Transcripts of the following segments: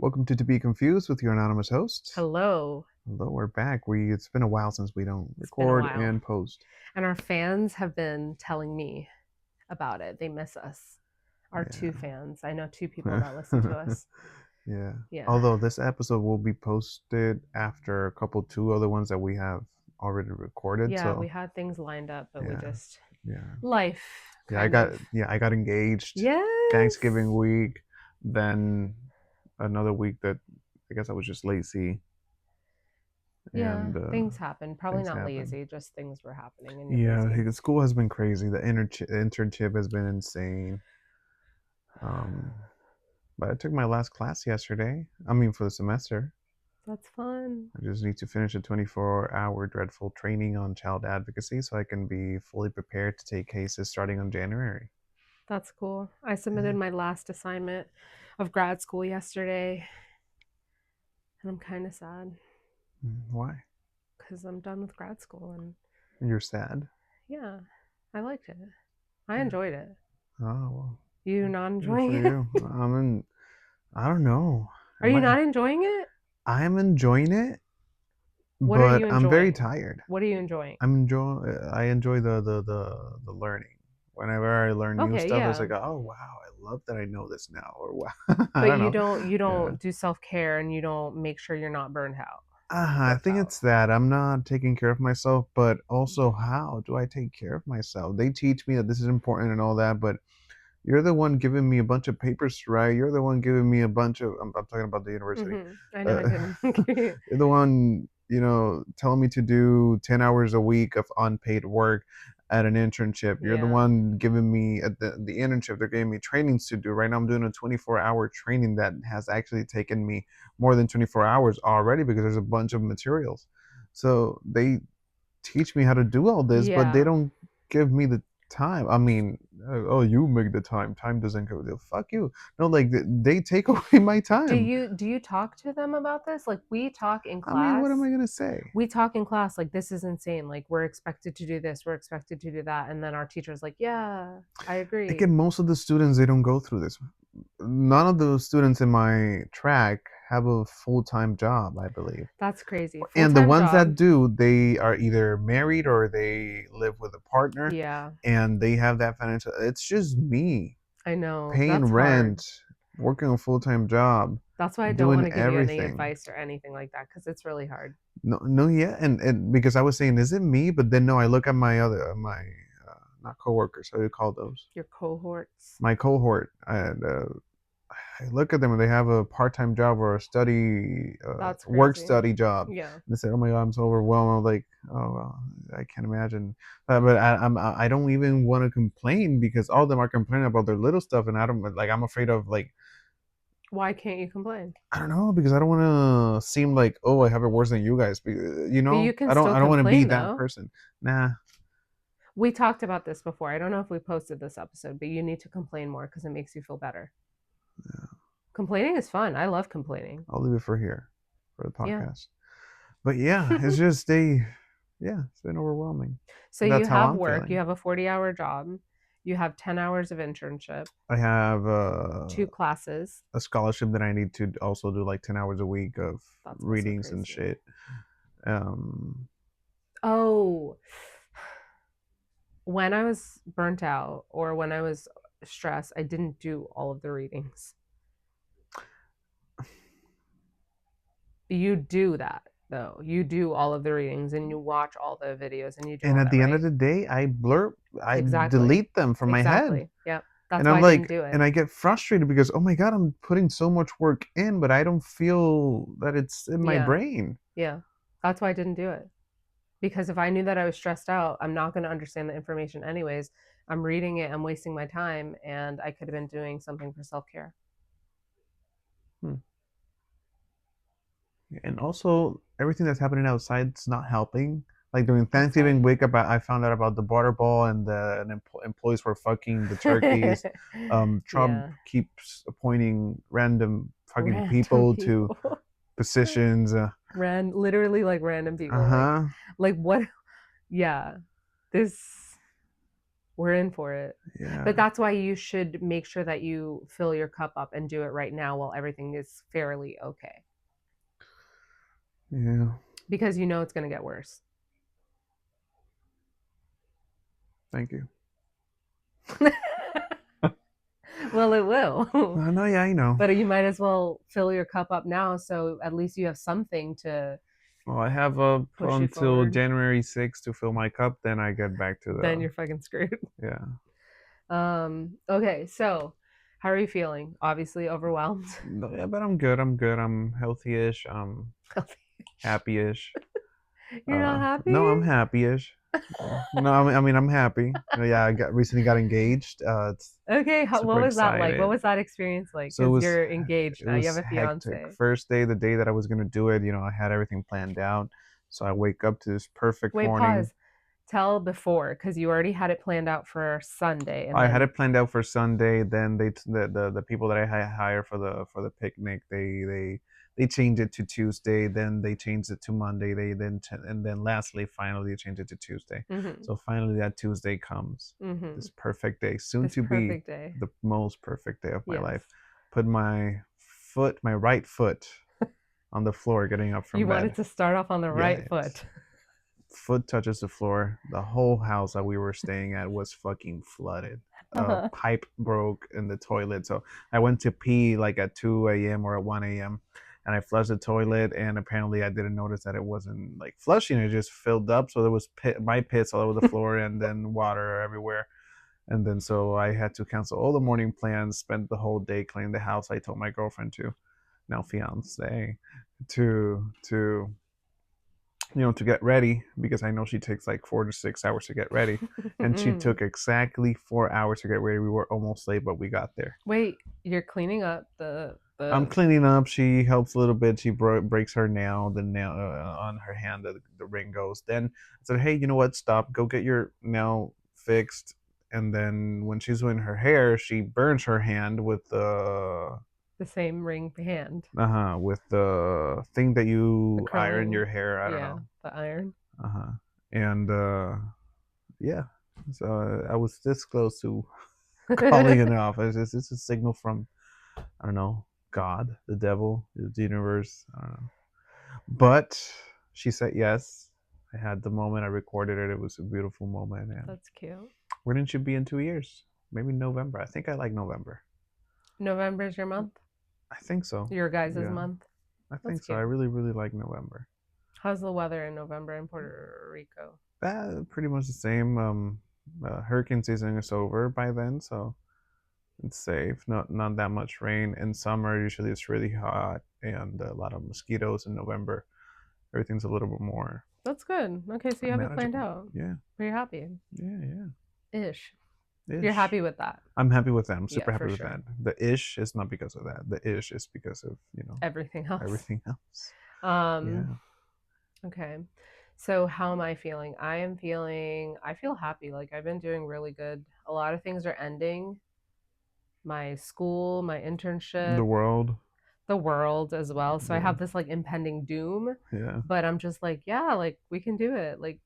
Welcome to Be Confused with your anonymous host. Hello. Hello, we're back. It's been a while since we don't It's been a record while. and post. And our fans have been telling me about it. They miss us. Our two fans. I know two people Yeah. that listen to us. Yeah. Yeah. Although this episode will be posted after two other ones that we have already recorded. Yeah, So we had things lined up, but we yeah, just yeah, life yeah. I kind got of. I got engaged Yes. Thanksgiving week. Then another week that I guess I was just lazy Yeah, and things happen. Probably things not happen. lazy, just things were happening and you're Yeah, busy. school has been crazy. The internship has been insane. Um, but I took my last class yesterday. I mean, for the semester. That's fun. I just need to finish a 24-hour dreadful training on child advocacy so I can be fully prepared to take cases starting on January. That's cool. I Yeah. submitted my last assignment of grad school yesterday, and I'm kind of sad Why? because I'm done with grad school and You're sad? yeah, I liked it. I Yeah. enjoyed it. Oh, well, You not good for enjoying it? you. I don't know. Are you not enjoying it? I'm enjoying it, What are but you I'm very enjoying? tired. What are you enjoying? I enjoy the learning. Whenever I learn new Okay, stuff, it's yeah. like, oh wow, I love that I know this now, or wow, I But don't you know. don't you Yeah. don't do self-care and you don't make sure you're not I burnt think out. it's that I'm not taking care of myself, but also how do I take care of myself? They teach me that this is important and all that, but you're the one giving me a bunch of papers to write. You're the one giving me a bunch of. I'm talking about the university. I know I Uh, didn't. you're the one, telling me to do 10 hours a week of unpaid work at an internship. You're the Yeah. one giving me at the internship. They're giving me trainings to do. Right now, I'm doing a 24-hour training that has actually taken me more than 24 hours already because there's a bunch of materials. So they teach me how to do all this, but they Yeah. don't give me the time. I mean, oh, you make the time. Time doesn't go. Fuck you. No, like they take away my Do time. you talk to them about this? Like we talk in I mean, what am class. I gonna say? We talk in class like this is insane. Like we're expected to do this, we're expected to do that, and then our teacher's like, "Yeah, I agree." Again, most of the students they don't go through this. None of the students in my track have a full-time job, I believe. That's crazy. And the Full-time ones job. that do, they are either married or they live with a partner, Yeah. and they have that financial. It's just me I know. paying That's hard. rent, working a full-time job, That's why I don't want doing to give you any everything. advice or anything like that because it's really hard. No, no, yeah, and because I was saying, is it me? But then no, I look at not coworkers. How do you call those? Your cohorts. My cohort. And I look at them and they have a part-time job or a study, That's work crazy. study job. Yeah. And they say, "Oh my God, I'm so overwhelmed." I'm like, "Oh well, I can't imagine." But I don't even want to complain because all of them are complaining about their little stuff, and I don't like. I'm afraid of like Why can't you complain? I don't know because I don't want to seem like oh I have it worse than you guys. But you can still I don't want to be complain that though. person. Nah. We talked about this before. I don't know if we posted this episode, but you need to complain more because it makes you feel better. Yeah, Complaining is fun. I love complaining. I'll leave it for here for the Yeah. podcast. But yeah, it's just yeah, it's been overwhelming. So you That's how have I'm work, you feeling. have a 40-hour job, you have 10 hours of internship, I have two classes. a scholarship that I need to also do like 10 hours a week of That's also readings and crazy. shit. Um, Oh, when I was burnt out or when I was stressed, I didn't do all of the readings. You do that though. You do all of the readings and you watch all the videos and you do and all at that, the end of right? the day, I Exactly. delete them from my head. Exactly. Yep. That's And why I'm I didn't like, do it. and I get frustrated because, oh my God, I'm putting so much work in, but I don't feel that it's in my Yeah. brain. Yeah. That's why I didn't do it. Because if I knew that I was stressed out, I'm not going to understand the information anyways. I'm reading it, I'm wasting my time, and I could have been doing something for self care. Hmm. And also, everything that's happening outside is not helping. Like during Thanksgiving Outside. week, I found out about the border ball and employees were fucking the turkeys. Trump Yeah. keeps appointing random fucking Random people to people. positions. Literally like random people. Like, Uh-huh. like what? Yeah. This, We're in for it. Yeah. But that's why you should make sure that you fill your cup up and do it right now while everything is fairly okay. Yeah. Because you know it's going to get worse. Thank you. Well, it will. No, yeah, I know. But you might as well fill your cup up now so at least you have something to Well, I have push you until forward. January 6th to fill my cup. Then I get back to Then the you're fucking screwed. yeah. Okay, so how are you feeling? Obviously overwhelmed. No, yeah, but I'm good. I'm good. I'm healthy-ish. I'm happy-ish. You're not No, happy? I'm happy-ish. No, I mean I'm happy. Yeah, I got recently got engaged. It's Okay, super what was that like? What excited. was that experience like? So Because you're engaged it now. You have was a hectic. fiance. First day, the day that I was gonna do it, I had everything planned out. So I wake up to this perfect Wait, morning. pause. Tell before, because you already had it planned out for Sunday, and I had then it planned out for Sunday. Then the people that I hire for the picnic, they changed it to Tuesday. Then they changed it to Monday. And then lastly, finally, they changed it to Tuesday. mm-hmm, So finally, that Tuesday comes. mm-hmm, This perfect day, soon this to be perfect day. the most perfect day of my Yes, life. Put my right foot on the floor, getting up from you wanted bed. to start off on the Yeah, right foot. foot touches the floor, the whole house that we were staying at was fucking flooded. A Uh-huh. pipe broke in the toilet, so I went to pee like at 2 a.m. or at 1 a.m. and I flushed the toilet, and apparently I didn't notice that it wasn't like flushing; it just filled up. So there was my piss all over the floor, and then water everywhere. And then so I had to cancel all the morning plans, spent the whole day cleaning the house. I told my girlfriend to, now fiance, to to get ready because I know she takes like 4 to 6 hours to get ready. And she took exactly 4 hours to get ready. We were almost late, but we got there. Wait, you're cleaning up I'm the cleaning up. She helps a little bit. She breaks her nail, the nail on her hand, the ring goes. Then I said, hey, you know what? Stop. Go get your nail fixed. And then when she's doing her hair, she burns her hand the same ring hand, with the thing that the you iron curling. your hair. I don't Yeah, know. the iron. And yeah, so I was this close to calling it off. It's a signal from, I don't know, God, the devil, the universe. I don't know. But she said yes. I had the moment. I recorded it. It was a beautiful moment. And That's cute. where didn't you be in 2 years? Maybe November. I think I like November. November's your month. I think so. Your guys' Yeah, month. I That's think so. I cute. really, really like November. How's the weather in November in Puerto Rico? That pretty much the same. Hurricane season is over by then, so it's safe. Not that much rain. In summer, usually it's really hot and a lot of mosquitoes. In November, everything's a little bit more That's good. Okay, so you have it planned manageable. out. Yeah, Are you happy? yeah, Ish. yeah. You're Ish. happy with that? I'm happy with that. I'm Yeah, super happy for with that. sure. The ish is not because of that. The ish is because of Everything else. everything else. Um, Yeah. okay. So how am I feeling? I feel happy. Like I've been doing really good. A lot of things are ending. My school, my The internship, world. the world as well. So I Yeah. have this like impending doom, Yeah. but I'm just like, yeah, like we can do it. Like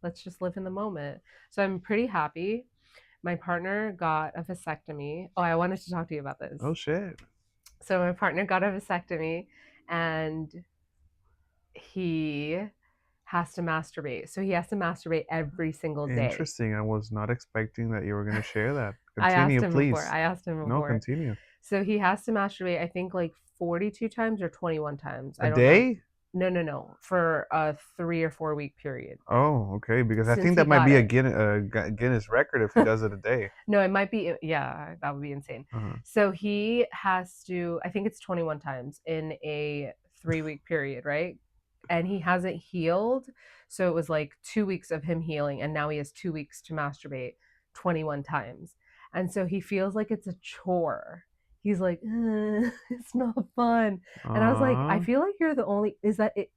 let's just live in the moment. So I'm pretty happy. My partner got a vasectomy. Oh, I wanted to talk to you about this. Oh shit. So my partner got a vasectomy and he has to masturbate. So he has to masturbate every single day. Interesting. I was not expecting that you were gonna share that. I asked Continue, him before. please. I asked him No, before. continue. So he has to masturbate, I think like 42 times or 21 times. A I don't know. day? No, no, no. For a 3 or 4 week period Oh, okay. Because I since think he that might got be a it. Guinness record if he does it a day. No, it might be, yeah, that would be insane. Uh-huh. So he has to, I think it's 21 times in a 3 week period, right? And he hasn't healed. So it was like 2 weeks of him healing, and now he has 2 weeks to masturbate 21 times. And so he feels like it's a chore. He's like, it's not fun. And I was like, I Uh, feel like you're the only, is that it,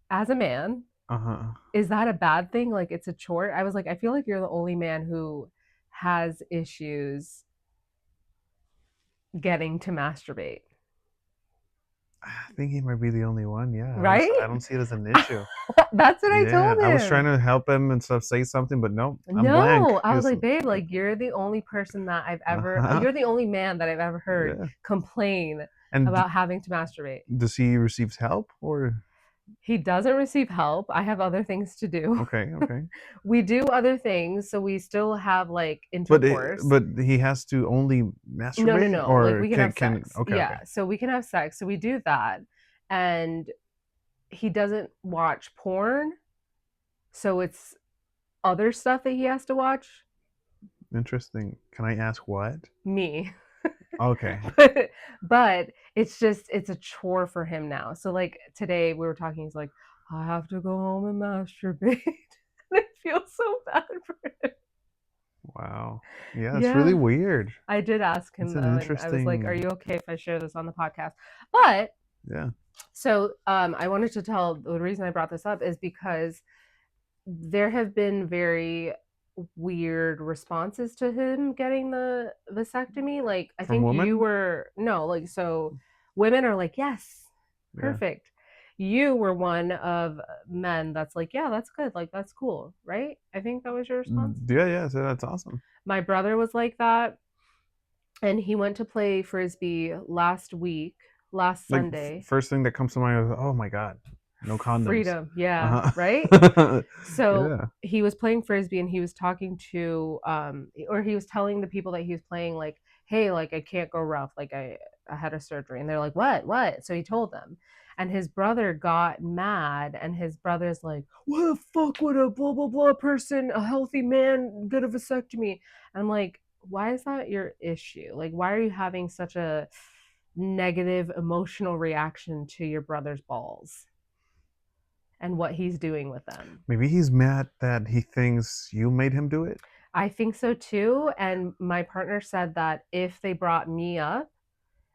as a man, uh-huh. is that a bad thing? Like it's a chore? I was like, I feel like you're the only man who has issues getting to masturbate. I think he might be the only one. Yeah, I right? don't see it as an issue. That's what I Yeah, told I was trying him. to help him and stuff, say something, but no, I'm blank. No, I was like, babe, like you're the only person that I've ever, Uh-huh. you're the only man that I've ever heard Yeah. complain And about having to masturbate. does he receive help or? He doesn't receive help. I have other things to do. Okay, okay. We do other things, so we still have like intercourse. But he has to only No, no, masturbate no. Like or we can have can sex. okay, okay. Yeah, so we can have sex. So we do that. And he doesn't watch porn, so it's other stuff that he has to watch. Interesting. Can I ask what? Me. Okay. but it's a chore for him now. So like today we were talking, he's like, I have to go home and masturbate. And I feel so bad for him. Wow. Yeah, it's really Yeah. weird. I did ask It's him an though, and I was like, "Are interesting, you okay if I share this on the podcast?" But yeah. so I wanted to tell the reason I brought this up is because there have been very weird responses to him getting the vasectomy. Like I From think you women? were no, like so women are like, "Yes, Yeah. perfect." You were one of men that's like, "Yeah, that's good. Like that's cool." Right? I think that was your response. Yeah, yeah, so that's awesome. My brother was like that, and he went to play frisbee last week, last Like Sunday. first thing that comes to mind is, oh my god, no condoms. Freedom, yeah, right. Uh-huh. So Yeah. he was playing frisbee, and he was talking to, or he was telling the people that he was playing, like, "Hey, like I can't go rough, like I had a surgery," and they're like, "What?" So he told them, and his brother got mad, and his brother's like, "What the fuck would a blah blah blah person, a healthy man, get a vasectomy?" And I'm like, why is that your issue? Like, why are you having such a negative emotional reaction to your brother's balls and what he's doing with them? Maybe he's mad that he thinks you made him do it. I think so too. And my partner said that if they brought me up,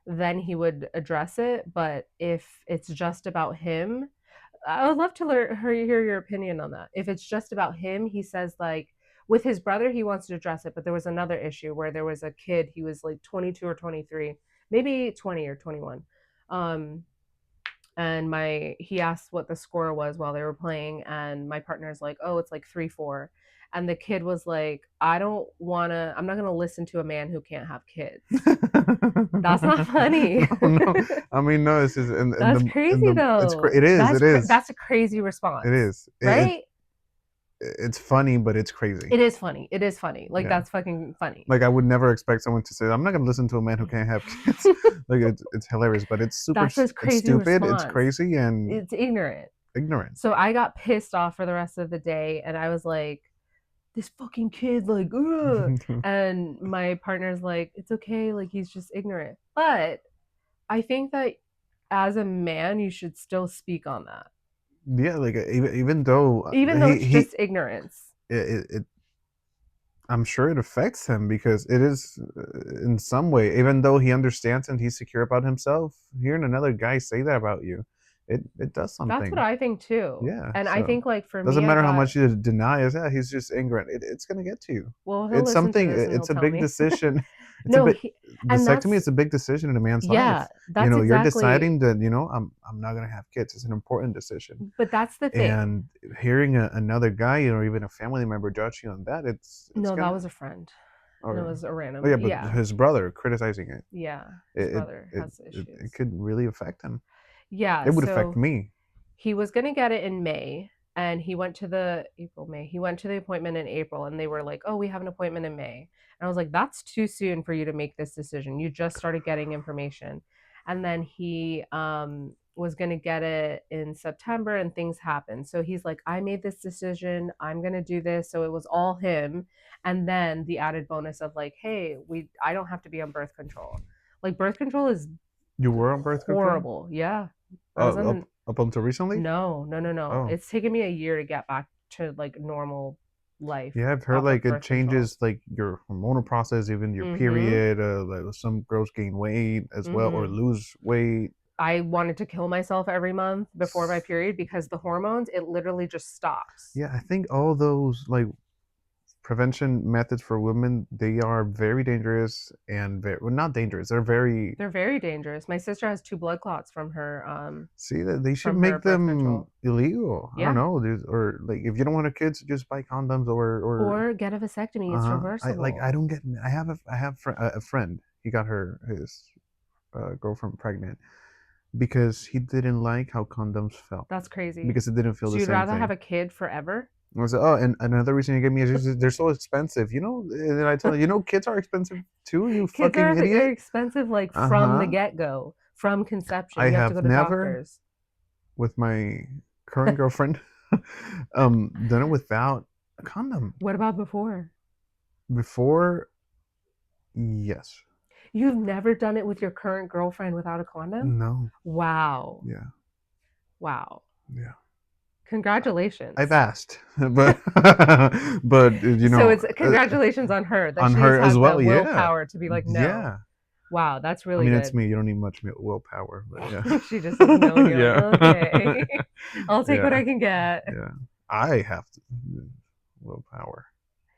then he would address it. But if it's just about him, I would love to hear your opinion on that. If it's just about him, he says like with his brother, he wants to address it. But there was another issue where there was a kid. He was like 22 or 23, maybe 20 or 21. Um, and my he asked what the score was while they were playing, and my partner's like, "Oh, it's like 3-4." And the kid was like, I'm not gonna listen to a man who can't have kids. That's not funny. No, no. I mean, no. It's just That's in crazy the though. it is, it is, That's a crazy it response, is. right? It's funny, but it's crazy. It is funny. It is funny. Like Yeah. that's fucking funny. Like I would never expect someone to say, "I'm not gonna listen to a man who can't have kids." Like it's hilarious, but it's super. That's his It's crazy stupid. It's response. crazy and It's ignorant. ignorant. So I got pissed off for the rest of the day, and I was like, this fucking kid, like, ugh. And my partner's like, it's okay, like he's just ignorant. But I think that as a man, you should still speak on that, Yeah, like even though even though it's he just ignorance. it I'm sure it affects him because it is in some way, even though he understands and he's secure about himself, hearing another guy say that about you, it does That's what something. I think too. Yeah, And I so think like for doesn't me, I matter how got, much you deny is, yeah, he's just ignorant. It's gonna get to you. well, he'll It's listen to something. this and he'll It's a tell big me. decision. It's a No, bit. and Vasectomy that's, is a big decision in a man's yeah, life. You that's know, you're exactly, deciding that I'm not gonna have kids. It's an important decision. but that's the thing. And hearing another guy, or even a family member judge you on that, it's No, that gonna was a friend. And it or was a oh random, yeah, but yeah, his brother criticizing it, yeah. His it brother it has it issues. could really affect him. Yeah, It would affect so me. he was going to get it in May, and he went to the April, May. He went to the appointment in April, and they were like, "Oh, we have an appointment in May." And I was like, "That's too soon for you to make this decision. You just started getting information." And then he was going to get it in September, and things happened. So he's like, "I made this decision. I'm going to do this." So it was all him, and then the added bonus of like, "Hey, we I don't have to be on birth control." Like birth control is You were on birth control? horrible. Yeah. I was on Up until recently? no, no, no, no. Oh, It's taken me a year to get back to like normal life yeah, I've heard off of like it birth control. changes like your hormonal process, even your Mm-hmm. period. Like some girls gain weight as well or Mm-hmm. lose weight. I wanted to kill myself every month before my period because the hormones, it literally just stops. Yeah, I think all those like prevention methods for women, they are very dangerous and very, well, not dangerous. They're very, They're very dangerous. My sister has 2 blood clots see that they should from her make birth them control. illegal. I don't Yeah. know, dude, or like if you don't want a kids, just buy condoms or Or get a vasectomy. It's I reversible. don't get. I have a friend. He got his girlfriend pregnant because he didn't like how condoms felt That's crazy. because it didn't feel So the you'd same rather have thing. a kid forever? I was like, oh, and another reason he gave me is just, they're so expensive, you know. And then I told him, you know, kids are expensive too. You Kids fucking are idiot. expensive like Uh from the huh. get-go, from I conception. You have to go have to never doctors. with my current girlfriend done it without a condom What about before? before. Yes. You've never done it with your current girlfriend without a condom? No. Wow. Yeah. Wow. Yeah. I've Congratulations. asked, but but you So know, it's congratulations on her that on she's her as had the well. Yeah. willpower to be like, no. Yeah. Wow, that's I really mean, it's good. me. You don't need much willpower, but yeah. She just says no, and you're like, Yeah. okay, I'll take what Yeah. I can get. Yeah. I have to willpower.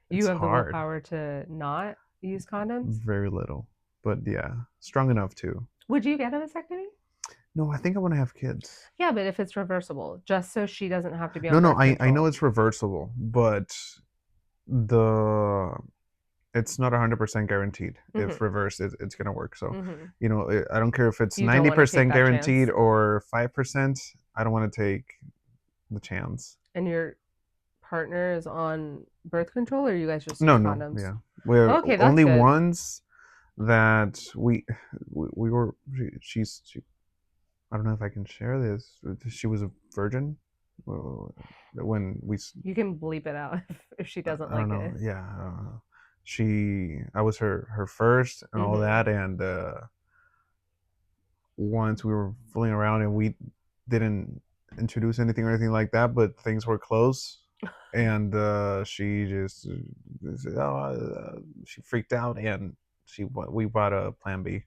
You It's have the hard. willpower to not use condoms. Very little. But yeah, strong enough too. Would you get a vasectomy? No, I think I want to have kids. Yeah, but if it's reversible, just so she doesn't have to be No, on no, birth I know control. it's reversible, but the it's not 100% guaranteed. If Mm-hmm. reversed, it's gonna work. So, Mm-hmm. you know, I don't care if it's You don't want to take 90% that guaranteed chance. or 5%. I don't want to take the chance. And your partner is on birth control, or you guys just No, use no, condoms? yeah, we're Okay, that's only good. ones that we were. She. I don't know if I can share this. She was a virgin when we. You can bleep it out if she doesn't I don't like know. it. Yeah, I was her first and all Mm-hmm. that, and once we were fooling around and we didn't introduce anything or anything like that, but things were close, and she just she freaked out and we bought a Plan B.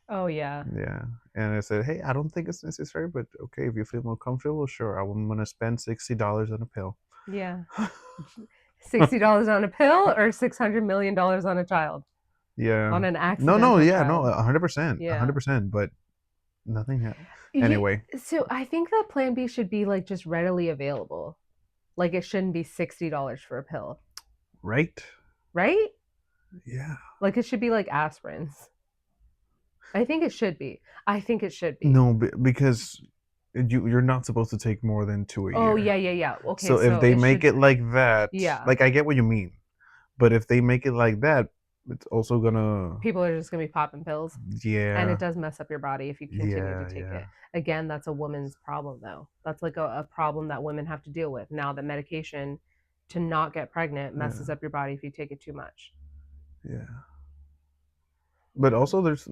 Oh yeah, Yeah, and I said, hey, I don't think it's necessary, but okay, if you feel more comfortable, sure. I'm gonna spend $60 on a pill. yeah. $60 on a pill or $600 million on a child, Yeah. on an No, no, accidental yeah, no, child. 100%, Yeah. 100%. But nothing happened. You, Anyway, so I think that Plan B should be like just readily available. Like it shouldn't be $60 for a pill, right? right? Yeah. Like it should be like aspirins. I think it should be. I think it should be. No, because you're not supposed to take more than two a Oh year. yeah, yeah, yeah. Okay, So if so they it make should. it like that, Yeah, like I get what you mean, but if they make it like that, it's also gonna, people are just gonna be popping pills, and it yeah, does mess up your body if you continue to yeah, take yeah, it. Again, that's a woman's problem though. That's like a problem that women have to deal with now. That medication to not get pregnant messes yeah, up your body if you take it too much. yeah. But also, there's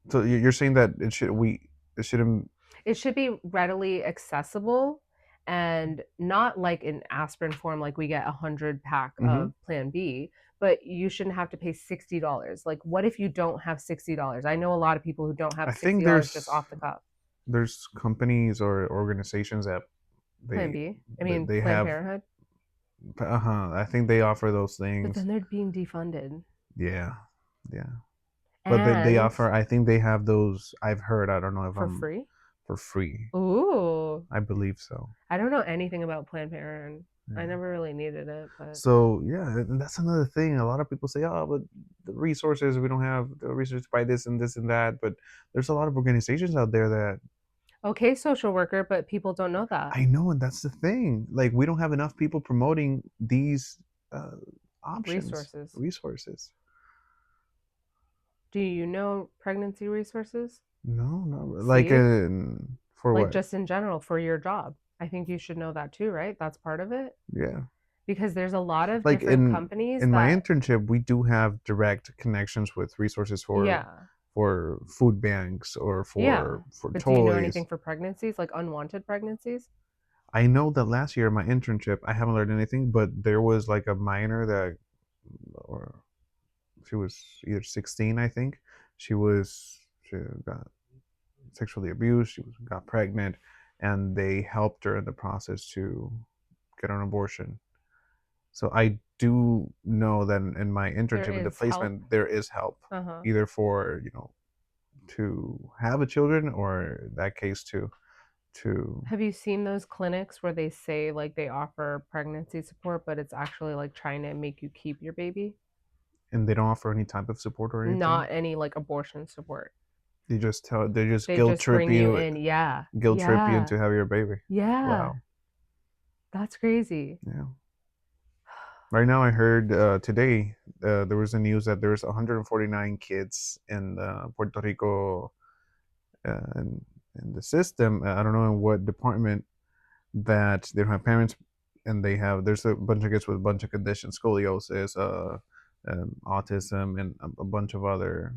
so you're saying that it shouldn't. It should be readily accessible and not like in aspirin form, like we get 100 pack Hmm. of Plan B, but you shouldn't have to pay $60. Like, what if you don't have $60? I know a lot of people who don't have I think $60 just off the cuff. there's companies or organizations that Plan they B, I mean, they Planned have. Parenthood, I think they offer those but then things. they're being defunded. Yeah, yeah. But they And offer. I think they have those. I've heard. I don't know if for I'm free. for free. Ooh, I believe so. I don't know anything about Planned Parenthood. I Yeah. never really needed it, but So yeah, and that's another thing. A lot of people say, "Oh, but the resources we don't have the resources to buy this and that." But there's a lot of organizations out there that okay, social worker, but people don't know that. I know, and that's the thing. Like we don't have enough people promoting these uh, options, Resources. resources. Do you know pregnancy resources? No, no, like See? for Like what? just in general for your job. I think you should know that too, right? That's part of it. Yeah. Because there's a lot of Like different companies in my that, internship we do have direct connections with resources yeah, for food banks or yeah. for But do you know toys. anything for pregnancies, like unwanted pregnancies? I know that last year in my internship I haven't learned anything, but there was like a minor that, or she was either 16, I think. She got sexually abused, got pregnant, and they helped her in the process to get an abortion. So I do know that in my There internship in the is help. placement there is help, Uh-huh. either for to have a children, or in that case to Have you seen those clinics where they say like they offer pregnancy support, but it's actually like trying to make you keep your baby? and they don't offer any type of support or anything. Not any like abortion support. They just They guilt just trip bring you you in. Yeah. guilt trip you Yeah. into having your baby. Yeah. Wow. That's crazy. Yeah. Right now, I heard today there was a news that there's 149 kids in Puerto Rico in the system. I don't know in what department, that they don't have parents, and there's a bunch of kids with a bunch of conditions, scoliosis, autism, and a bunch of other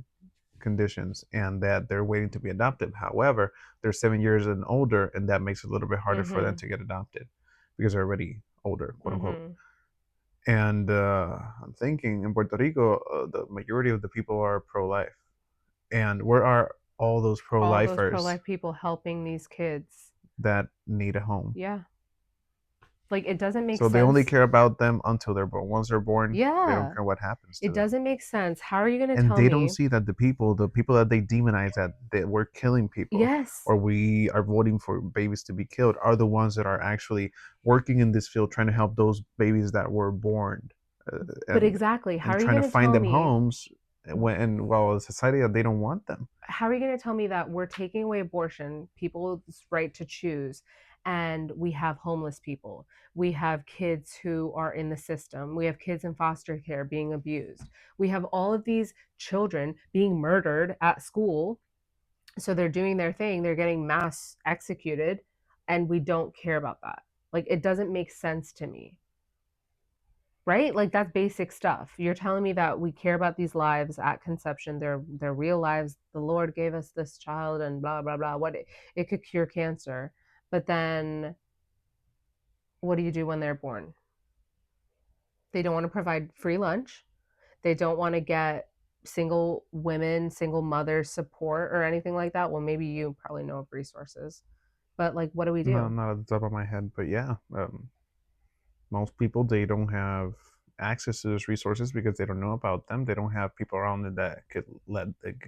conditions, and that they're waiting to be adopted. However, they're 7 years and older, and that makes it a little bit harder for them Mhm. to get adopted because they're already older, quote unquote. Mhm. And I'm thinking in Puerto Rico, the majority of the people are pro-life, and where are all those All those pro-lifers pro-life people helping these kids. that need a home? Yeah. Like it doesn't make So they only sense. care about them until they're born. Once they're born, they don't Yeah. care what happens to It them. doesn't make sense. How are you going to And tell they don't me? see that the people that they demonize, that we're killing people, Yes. or we are voting for babies to be killed, are the ones that are actually working in this field, trying to help those babies that were born, uh, But and exactly, how are you trying to going to find tell them me homes, when while a society that they don't want them. how are you going to tell me that we're taking away abortion, people's right to choose, and we have homeless people, we have kids who are in the system, we have kids in foster care being abused, we have all of these children being murdered at school, so they're doing their thing, they're getting mass executed, and we don't care about that? Like it doesn't make sense to me, right? Like that's basic stuff. You're telling me that we care about these lives at conception. They're real lives. The Lord gave us this child and blah blah blah. It could cure cancer. But then what do you do when they're born? They don't want to provide free lunch. They don't want to get single women, single mothers support or anything like that. Well, maybe you probably know of resources. But like what do we No, do? not at the top of my head, but yeah, most people, they don't have access to those resources because they don't know about them. They don't have people around them that could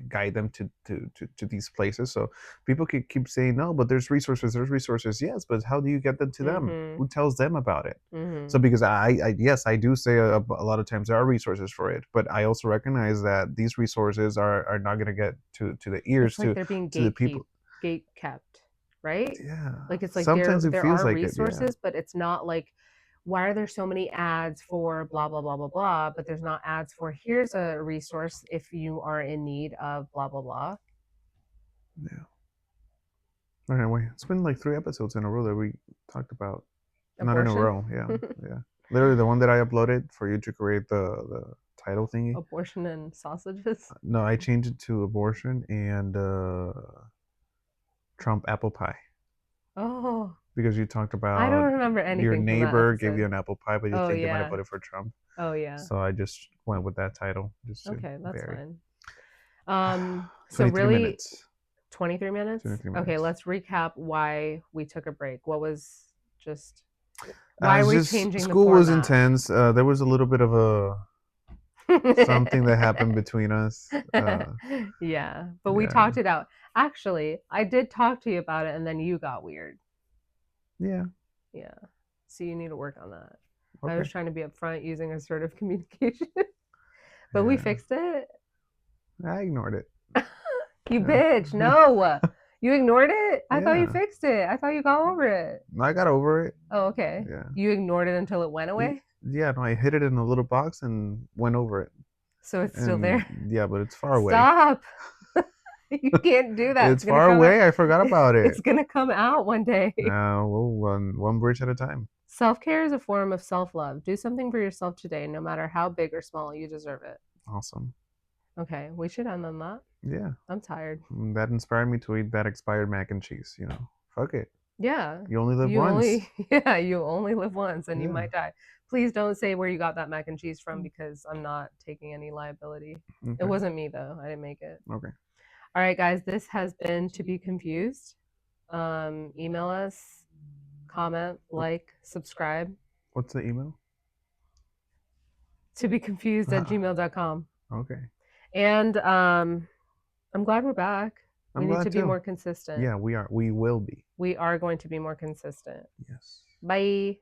guide them to these places. So people could keep saying, no, but there's resources. Yes, but how do you get them to them? Mhm. Who tells them about it? So Mhm. because I yes, I do say a lot of times there are resources for it, but I also recognize that these resources are not going to get to the ears It's like they're being to the people. gate kept, right? Yeah, Like it's like sometimes it there feels are like it. Yeah. resources, but it's not like why are there so many ads for blah blah blah blah blah, but there's not ads for here's a resource if you are in need of blah blah blah. Yeah. Anyway, it's been like 3 episodes in a row that we talked about. Not in a Abortion, row, yeah, yeah. Literally, the one that I uploaded for you to create the title thingy. abortion and sausages. No, I changed it to abortion and Trump apple pie, Oh, because you talked I about don't remember your anything from that neighbor gave you episode. an apple pie, but you Oh think they might have yeah. voted for Trump. Oh yeah. So I just went with that title just to Okay, that's vary. fine. So 23 really minutes. 23 minutes? 23 Okay, minutes. let's recap why we took a break. What was just why are It's we just changing the school was format? intense. There was a little bit of a something that happened between us. Yeah, but we Yeah, talked it out. Actually, I did talk to you about it and then you got weird. yeah, Yeah. So you need to work on that. I okay, was trying to be upfront using assertive communication, but we yeah. fixed it. I ignored it. You Yeah. bitch. No. You ignored it? I thought you Yeah. fixed it. I thought you got over it. I got over it. Oh, okay. Yeah. You ignored it until it went away? Yeah, no, I hid it in a little box and went over it. So it's still And there. yeah, but it's far away. Stop. You can't do that. It's far away. I forgot about It's it. gonna come out one day. Well, one bridge at a time. Self-care is a form of self-love. Do something for yourself today, no matter how big or small. You deserve it. Awesome. Okay, we should end on that. Yeah. I'm tired. That inspired me to eat that expired mac and cheese, Fuck it. Yeah. You only live once. You only live once and you Yeah. might die. Please don't say where you got that mac and cheese from because I'm not taking any liability. It Okay. wasn't me though. I didn't make it. Okay. All right, guys, this has been To Be Confused. Email us, comment, like, subscribe. What's the email? to be confused at gmail.com. Okay. And I'm glad we're back. We I'm need glad to be too. more consistent. Yeah, we are. We will be. We are going to be more consistent. Yes. Bye.